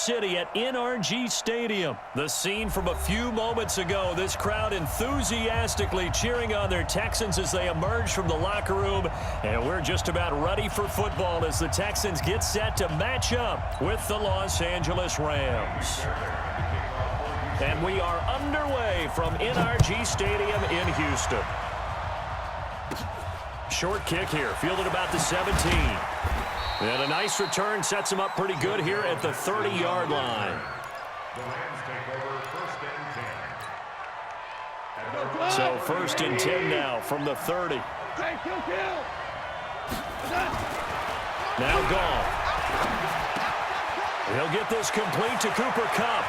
City at NRG Stadium. The scene from a few moments ago, this crowd enthusiastically cheering on their Texans as they emerge from the locker room. And we're just about ready for football as the Texans get set to match up with the Los Angeles Rams. And we are underway from NRG Stadium in Houston. Short kick here, fielded about the 17. And a nice return sets him up pretty good here at the 30-yard line. So 1st and 10 now from the 30. Now Goff. He'll get this complete to Cooper Kupp.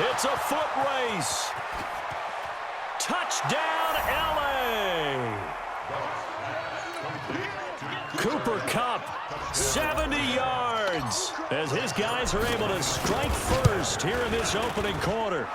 It's a foot race. Touchdown, LA. Cooper Kupp, 70 yards, as his guys are able to strike first here in this opening quarter.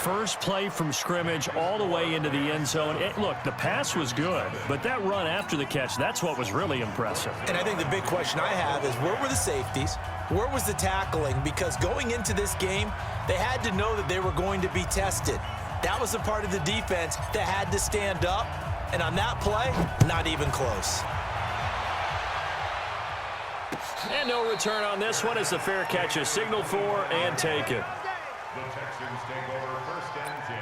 First play from scrimmage all the way into the end zone. Look, the pass was good, but that run after the catch, that's what was really impressive. And I think the big question I have is, where were the safeties? Where was the tackling? Because going into this game, they had to know that they were going to be tested. That was a part of the defense that had to stand up. And on that play, not even close. And no return on this one as the fair catch is signaled for and taken. The Texans take over 1st and 10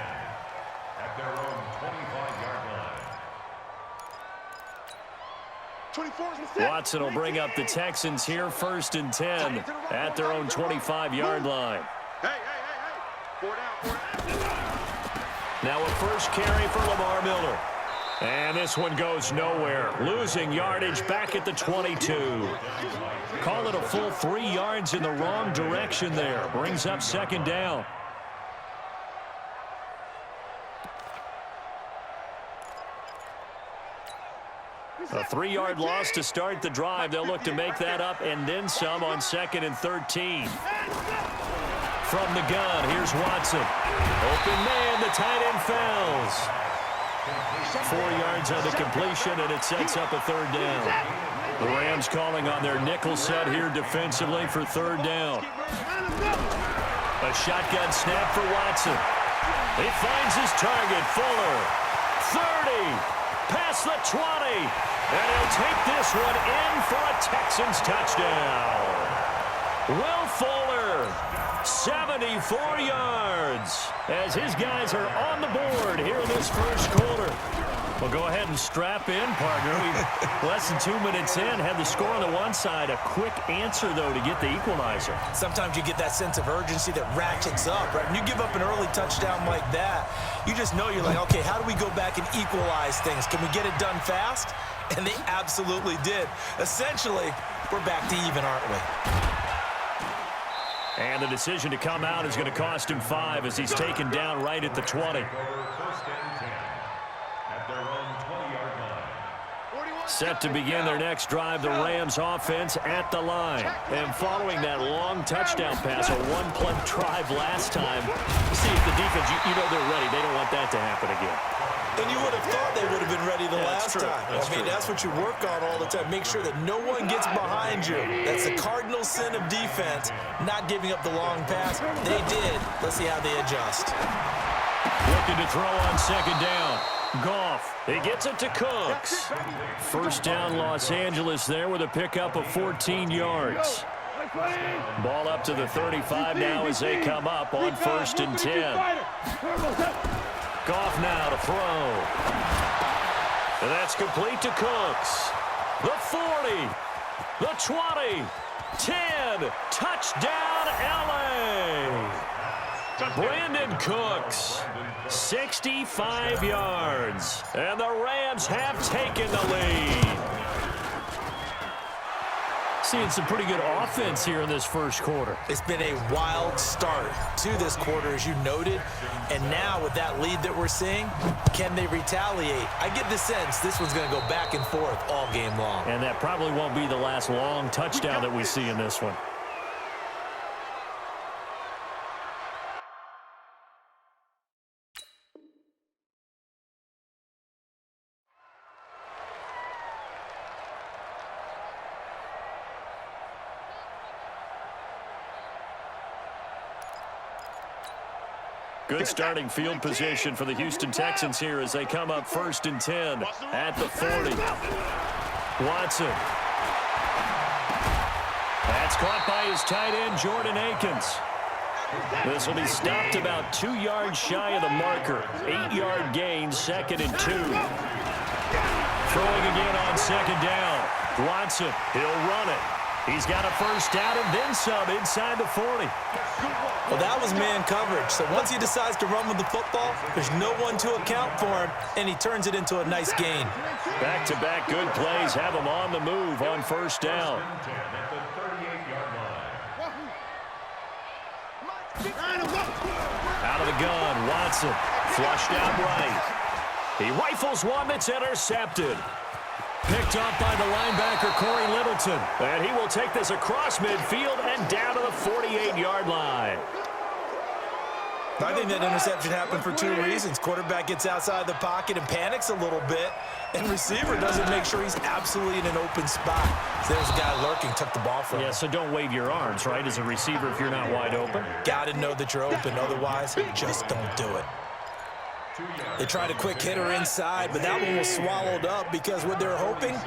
at their own 25-yard line. Watson will bring up the Texans here 1st and 10 at their own 25-yard line. Now a first carry for Lamar Miller. And this one goes nowhere. Losing yardage back at the 22. Call it a full 3 yards in the wrong direction there. Brings up 2nd down. A 3-yard loss to start the drive. They'll look to make that up and then some on 2nd and 13. From the gun, here's Watson. Open man, the tight end falls. 4 yards on the completion, and it sets up a 3rd down. The Rams calling on their nickel set here defensively for 3rd down. A shotgun snap for Watson. He finds his target, Fuller. 30, past the 20, and he'll take this one in for a Texans touchdown. Will Fuller, 74 yards, as his guys are on the board here in this first quarter. Well, go ahead and strap in, partner. We've less than 2 minutes in, had the score on the one side. A quick answer, though, to get the equalizer. Sometimes you get that sense of urgency that ratchets up, right? When you give up an early touchdown like that, you just know you're like, okay, how do we go back and equalize things? Can we get it done fast? And they absolutely did. Essentially, we're back to even, aren't we? And the decision to come out is going to cost him 5 as he's taken down right at the 20. Set to begin their next drive, the Rams offense at the line. And following that long touchdown pass, a one-play drive last time, see if the defense, you know they're ready. They don't want that to happen again. And you would have thought they would have been ready the last time. That's what you work on all the time. Make sure that no one gets behind you. That's the cardinal sin of defense, not giving up the long pass. They did. Let's see how they adjust. Looking to throw on 2nd down. Goff, he gets it to Cooks. 1st down Los Angeles there with a pickup of 14 yards. Ball up to the 35 now as they come up on 1st and 10. Goff now to throw. And that's complete to Cooks. The 40, the 20, 10, touchdown LA. Brandon Cooks, 65 yards, and the Rams have taken the lead. Seeing some pretty good offense here in this first quarter. It's been a wild start to this quarter, as you noted, and now with that lead that we're seeing, can they retaliate? I get the sense this one's going to go back and forth all game long. And that probably won't be the last long touchdown that we see in this one. Good starting field position for the Houston Texans here as they come up 1st and 10 at the 40. Watson. That's caught by his tight end, Jordan Akins. This will be stopped about 2 yards shy of the marker. 8-yard gain, 2nd and 2. Throwing again on 2nd down. Watson, he'll run it. He's got a 1st down and then some inside the 40. Well, that was man coverage. So once he decides to run with the football, there's no one to account for him, and he turns it into a nice gain. Back-to-back good plays have him on the move on 1st down. Out of the gun, Watson. Flushed out right. He rifles one that's intercepted. Picked off by the linebacker, Corey Littleton. And he will take this across midfield and down to the 48-yard line. I think that interception happened for 2 reasons. Quarterback gets outside the pocket and panics a little bit, and receiver doesn't make sure he's absolutely in an open spot. So there's a guy lurking, took the ball from him. Yeah, so don't wave your arms, right, as a receiver if you're not wide open. Got to know that you're open. Otherwise, just don't do it. They tried a quick hitter inside, but that one was swallowed up because what they're hoping,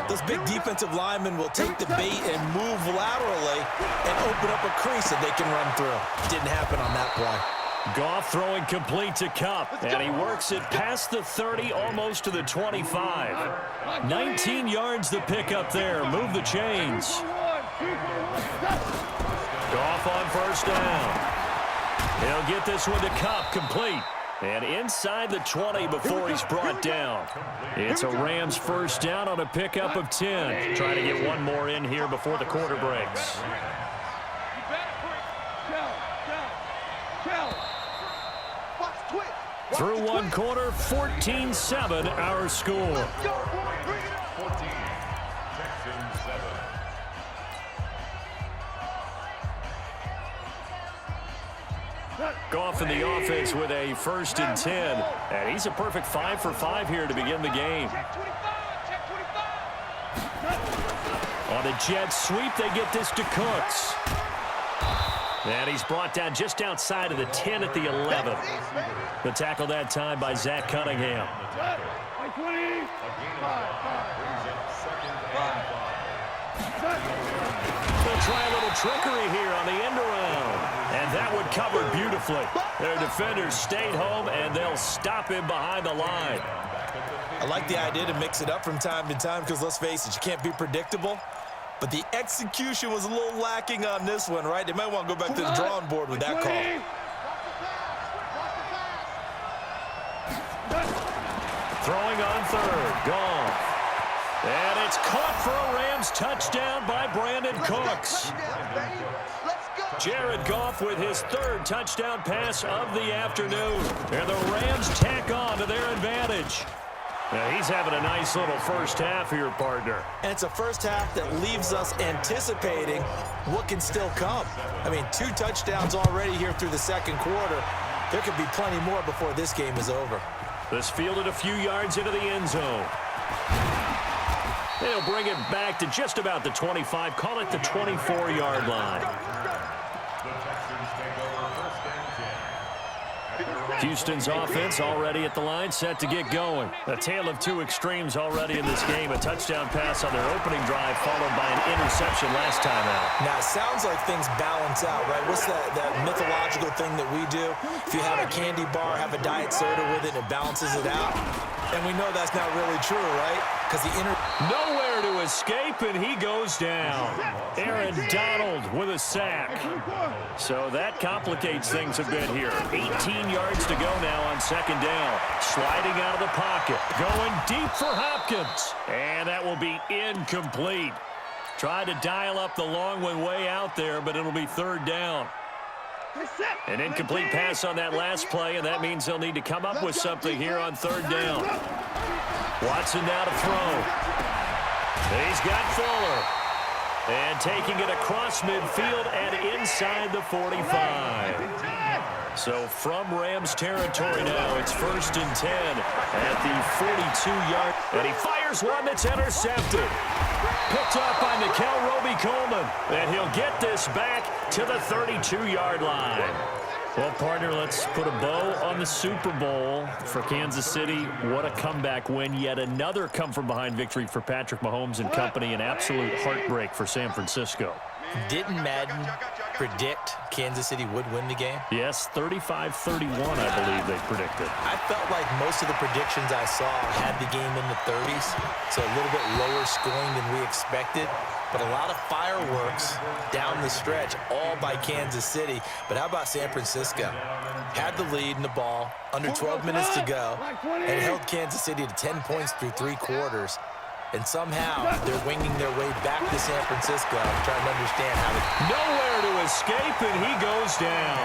those big defensive linemen will take the bait and move laterally and open up a crease that they can run through. Didn't happen on that play. Goff throwing complete to Kupp, and he works it past the 30, almost to the 25. 19 yards the pickup there. Move the chains. Goff on 1st down. He'll get this one to Kupp, complete. And inside the 20 before he's brought down. It's a Rams 1st down on a pickup of 10. Trying to get one more in here before the quarter breaks. Through one quarter, 14-7 our score. Goff in the offense with a 1st and 10. And he's a perfect 5 for 5 here to begin the game. On a jet sweep, they get this to Cooks. And he's brought down just outside of the 10 at the 11. The tackle that time by Zach Cunningham. They'll try a little trickery here on the end around. And that one covered beautifully. Their defenders stayed home, and they'll stop him behind the line. I like the idea to mix it up from time to time because, let's face it, you can't be predictable. But the execution was a little lacking on this one, right? They might want to go back to the drawing board with that call. Throwing on 3rd, Goff. And it's caught for a Rams touchdown by Brandon Cooks. Jared Goff with his 3rd touchdown pass of the afternoon. And the Rams tack on to their advantage. Now he's having a nice little 1st half here, partner. And it's a 1st half that leaves us anticipating what can still come. I mean, 2 touchdowns already here through the 2nd quarter. There could be plenty more before this game is over. This fielded a few yards into the end zone. They'll bring it back to just about the 25. Call it the 24-yard line. Houston's offense already at the line, set to get going. A tale of 2 extremes already in this game. A touchdown pass on their opening drive, followed by an interception last time out. Now, it sounds like things balance out, right? What's that mythological thing that we do? If you have a candy bar, have a diet soda with it, it balances it out. And we know that's not really true, right? Because nowhere to escape, and he goes down. Aaron Donald with a sack. So that complicates things a bit here. 18 yards to go now on 2nd down. Sliding out of the pocket. Going deep for Hopkins. And that will be incomplete. Tried to dial up the long one way out there, but it'll be 3rd down. An incomplete pass on that last play, and that means they'll need to come up with something here on 3rd down. Watson now to throw. He's got Fuller. And taking it across midfield and inside the 45. So from Rams territory now, it's 1st and 10 at the 42-yard. And he fires one that's intercepted. Picked up by Nikel Roby-Coleman. And he'll get this back to the 32-yard line. Well, partner, let's put a bow on the Super Bowl for Kansas City. What a comeback win. Yet another come-from-behind victory for Patrick Mahomes and company. An absolute heartbreak for San Francisco. Didn't Madden predict Kansas City would win the game? Yes, 35-31, I believe they predicted. I felt like most of the predictions I saw had the game in the 30s, so a little bit lower scoring than we expected. But a lot of fireworks down the stretch, all by Kansas City. But how about San Francisco? Had the lead in the ball, under 12 minutes to go, and held Kansas City to 10 points through 3 quarters. And somehow they're winging their way back to San Francisco. I'm trying to understand how to... Nowhere to escape, and he goes down.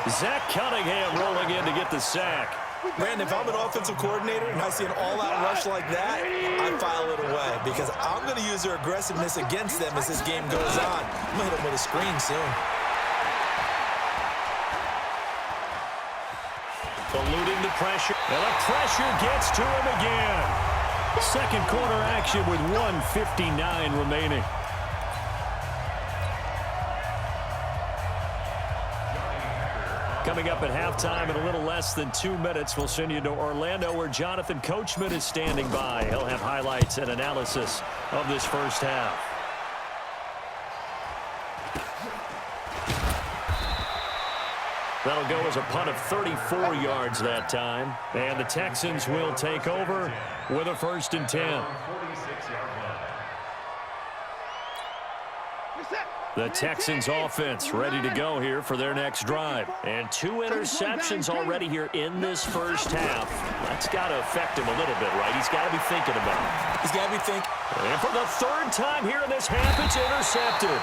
Zach Cunningham rolling in to get the sack. Brandon, if I'm an offensive coordinator and I see an all-out rush like that, I file it away because I'm going to use their aggressiveness against them as this game goes on. I'm going to hit them with a screen soon. Eluding the pressure, and the pressure gets to him again. Second quarter action with 1:59 remaining. Coming up at halftime in a little less than 2 minutes, we'll send you to Orlando where Jonathan Coachman is standing by. He'll have highlights and analysis of this first half. That'll go as a punt of 34 yards that time. And the Texans will take over with a 1st and 10. The Texans offense ready to go here for their next drive. And 2 interceptions already here in this first half. That's got to affect him a little bit, right? He's got to be thinking about it. He's got to be thinking. And for the 3rd time here in this half, it's intercepted.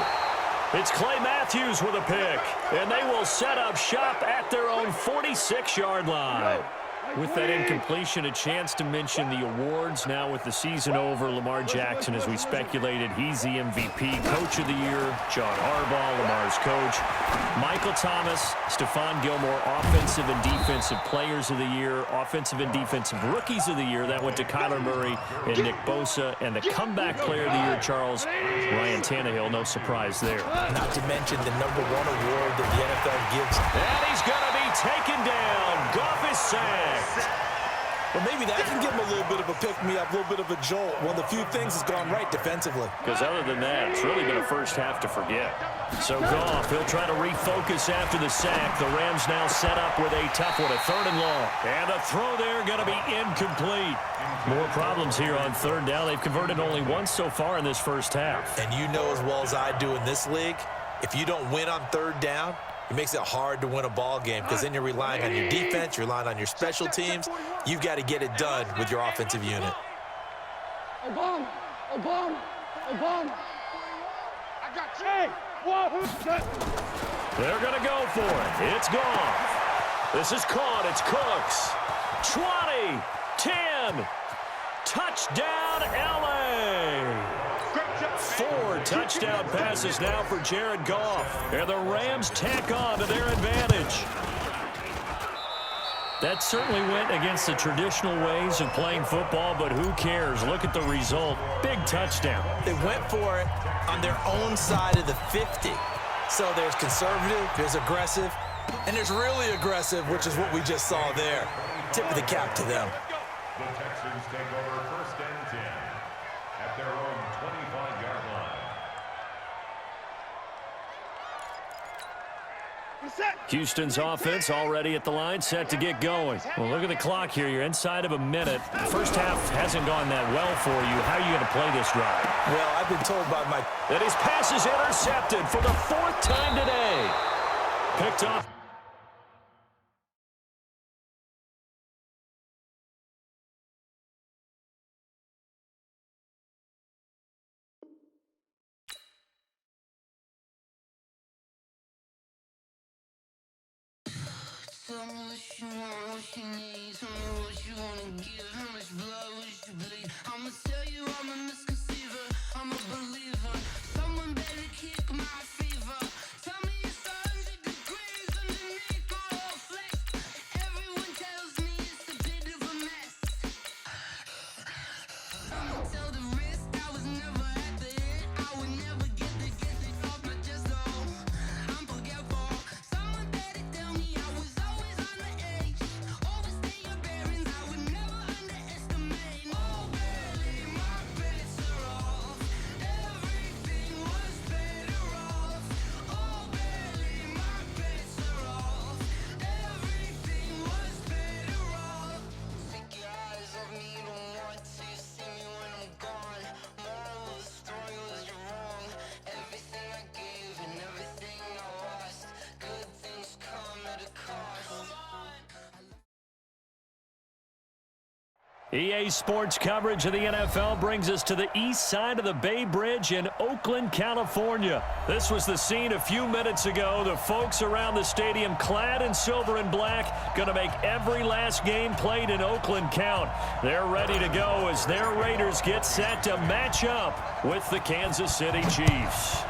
It's Clay Matthews with a pick. And they will set up shop at their own 46-yard line. With that incompletion, a chance to mention the awards. Now with the season over, Lamar Jackson, as we speculated, he's the MVP, Coach of the Year. John Harbaugh, Lamar's coach. Michael Thomas, Stephon Gilmore, Offensive and Defensive Players of the Year. Offensive and Defensive Rookies of the Year. That went to Kyler Murray and Nick Bosa. And the Comeback Player of the Year, Charles, Ryan Tannehill. No surprise there. Not to mention the #1 award that the NFL gives. And he's going to be taken down. Goff is sacked. Well, maybe that can give him a little bit of a pick-me-up, a little bit of a jolt. One of the few things that's gone right defensively. Because other than that, it's really been a first half to forget. So Goff, he'll try to refocus after the sack. The Rams now set up with a tough one, a 3rd and long. And a throw there going to be incomplete. More problems here on 3rd down. They've converted only once so far in this first half. And you know as well as I do in this league, if you don't win on 3rd down, it makes it hard to win a ball game because then you're relying on your defense, you're relying on your special teams. You've got to get it done with your offensive unit. Obama. I got you. They're going to go for it. It's gone. This is caught. It's Cooks. 20, 10, touchdown, L.A. 4 touchdown passes now for Jared Goff. And the Rams tack on to their advantage. That certainly went against the traditional ways of playing football, but who cares? Look at the result. Big touchdown. They went for it on their own side of the 50. So there's conservative, there's aggressive, and there's really aggressive, which is what we just saw there. Tip of the cap to them. The Texans take over 1st and 10 at their own 25-yard line. Houston's offense already at the line, set to get going. Well, look at the clock here. You're inside of a minute. The first half hasn't gone that well for you. How are you going to play this drive? Well, I've been told by my... And his pass is intercepted for the 4th time today. Picked off. Tell me what you want, what you need. Tell me what you wanna give. How much blood would you bleed? I'ma tell you I'm a misconceiver. I'm a believer. Someone better kick my fever. Tell me it's 100 degrees underneath my whole flesh. Everyone tells me it's a bit of a mess. Someone tell the risk I was never at the end. I would never get it off my chest. Oh, I'm forgetful. Someone better tell me I EA Sports coverage of the NFL brings us to the east side of the Bay Bridge in Oakland, California. This was the scene a few minutes ago. The folks around the stadium clad in silver and black going to make every last game played in Oakland count. They're ready to go as their Raiders get set to match up with the Kansas City Chiefs.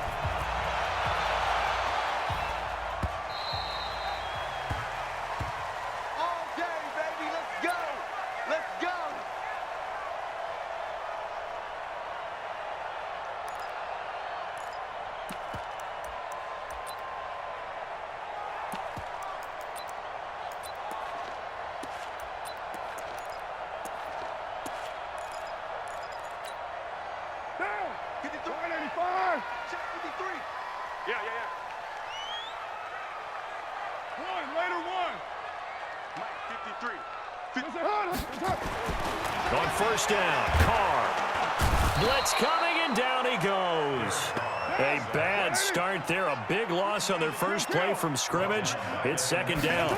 On first down, Carr. Blitz coming, and down he goes. A bad start there. A big loss on their first play from scrimmage. It's second down.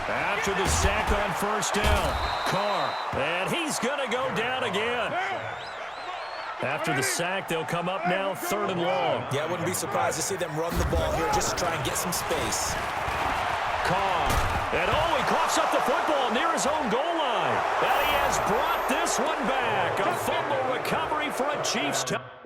After the sack on first down, Carr. And he's going to go down again. After the sack, they'll come up now third and long. Yeah, I wouldn't be surprised to see them run the ball here just to try and get some space. Carr. And he coughs up the football near his own goal line. And he has brought this one back. A fumble recovery for a Chiefs touchdown.